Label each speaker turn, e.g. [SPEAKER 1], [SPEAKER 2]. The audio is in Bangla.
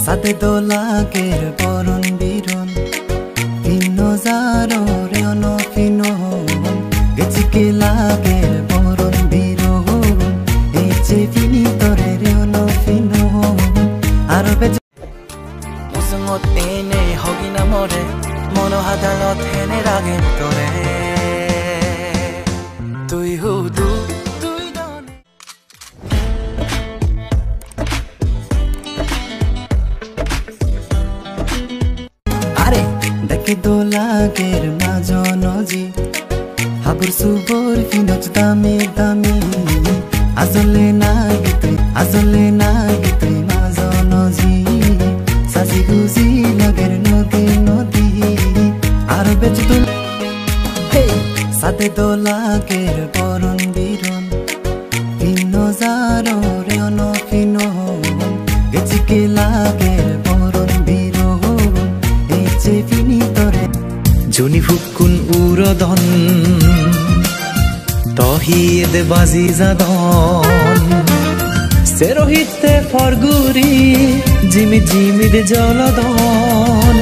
[SPEAKER 1] সাথে দোলাকের বরণ বিরণ ভিন্ন যারো রেন ফিন গেছি কে লাগের বরণ বিরণ এই যে ফিনি তরে রেন ফিন আর মুসঙত এনে হগিনা মরে মনোহাদালত হেনে রাগেন তোরে তুই হুদু তুই দনে আরে দেখে দোলাগের মাজনজি হাবুর সুবর ফিনচ দামে দামে আজলে না গিতুই মাজনজি সাজি গুজি লাগের নদী নদী আর বেচতুল সাথে দোলাকের বরণ বিরণ ভিন্ন যারো রেন ফিন গেছি কে লাগের বরণ বিরণ এই যে ফিনি তরে জুনি ফুকুন উরদন তহিদ বাজি যাদন সেরহিতে ফরগুরি জিমি জিমির জলদন